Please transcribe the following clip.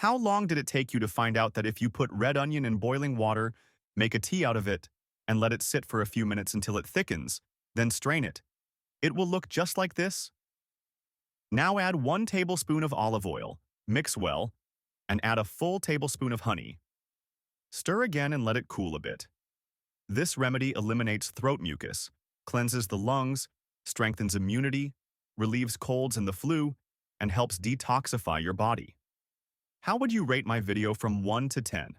How long did it take you to find out that if you put red onion in boiling water, make a tea out of it, and let it sit for a few minutes until it thickens, then strain it, it will look just like this? Now add 1 tablespoon of olive oil, mix well, and add a full tablespoon of honey. Stir again and let it cool a bit. This remedy eliminates throat mucus, cleanses the lungs, strengthens immunity, relieves colds and the flu, and helps detoxify your body. How would you rate my video from 1 to 10?